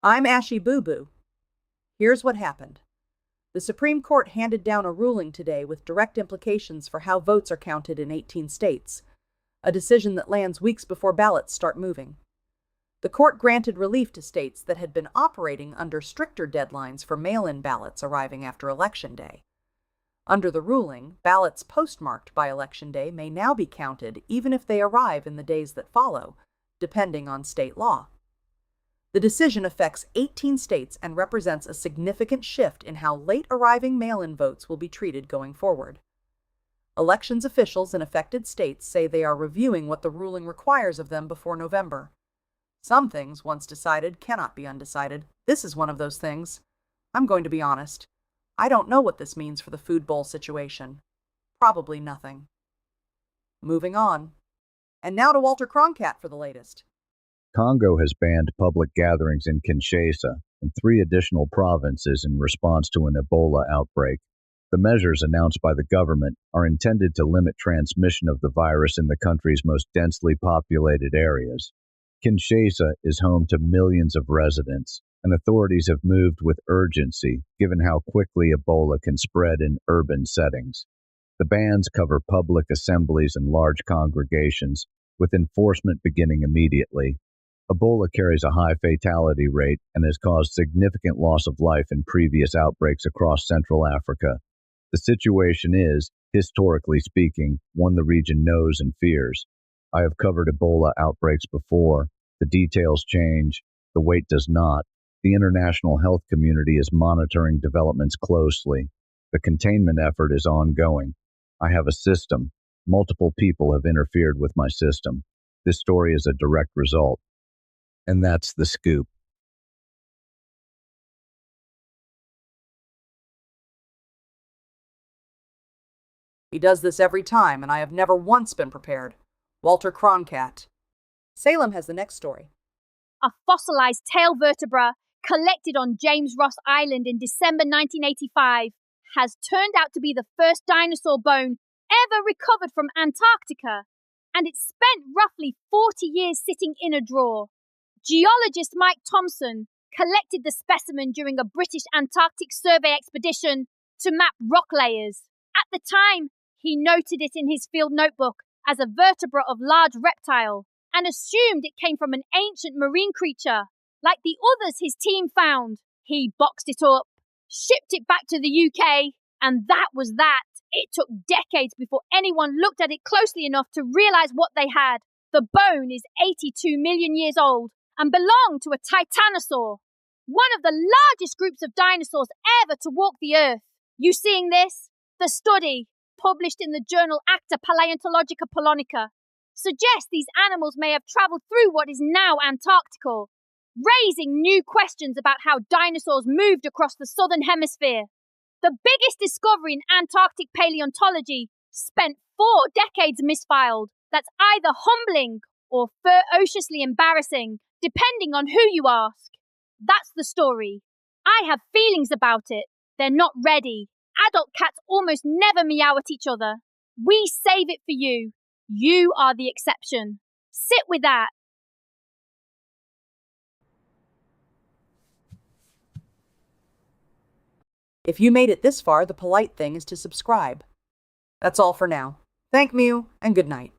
I'm Ashy Boo Boo. Here's what happened. The Supreme Court handed down a ruling today with direct implications for how votes are counted in 18 states, a decision that lands weeks before ballots start moving. The court granted relief to states that had been operating under stricter deadlines for mail-in ballots arriving after Election Day. Under the ruling, ballots postmarked by Election Day may now be counted even if they arrive in the days that follow, depending on state law. The decision affects 18 states and represents a significant shift in how late-arriving mail-in votes will be treated going forward. Elections officials in affected states say they are reviewing what the ruling requires of them before November. Some things, once decided, cannot be undecided. This is one of those things. I'm going to be honest. I don't know what this means for the food bowl situation. Probably nothing. Moving on. And now to Walter Croncat for the latest. Congo has banned public gatherings in Kinshasa and 3 additional provinces in response to an Ebola outbreak. The measures announced by the government are intended to limit transmission of the virus in the country's most densely populated areas. Kinshasa is home to millions of residents, and authorities have moved with urgency given how quickly Ebola can spread in urban settings. The bans cover public assemblies and large congregations, with enforcement beginning immediately. Ebola carries a high fatality rate and has caused significant loss of life in previous outbreaks across Central Africa. The situation is, historically speaking, one the region knows and fears. I have covered Ebola outbreaks before. The details change. The weight does not. The international health community is monitoring developments closely. The containment effort is ongoing. I have a system. Multiple people have interfered with my system. This story is a direct result. And that's the scoop. He does this every time, and I have never once been prepared. Walter Croncat. Salem has the next story. A fossilized tail vertebra collected on James Ross Island in December 1985 has turned out to be the first dinosaur bone ever recovered from Antarctica, and it spent roughly 40 years sitting in a drawer. Geologist Mike Thompson collected the specimen during a British Antarctic survey expedition to map rock layers. At the time, he noted it in his field notebook as a vertebra of large reptile and assumed it came from an ancient marine creature, like the others his team found. He boxed it up, shipped it back to the UK, and that was that. It took decades before anyone looked at it closely enough to realize what they had. The bone is 82 million years old and belonged to a titanosaur, one of the largest groups of dinosaurs ever to walk the Earth. You seeing this? The study, published in the journal Acta Paleontologica Polonica, suggests these animals may have travelled through what is now Antarctica, raising new questions about how dinosaurs moved across the southern hemisphere. The biggest discovery in Antarctic paleontology spent 4 decades misfiled. That's either humbling or ferociously embarrassing, depending on who you ask. That's the story. I have feelings about it. They're not ready. Adult cats almost never meow at each other. We save it for you. You are the exception. Sit with that. If you made it this far, the polite thing is to subscribe. That's all for now. Thank you, and good night.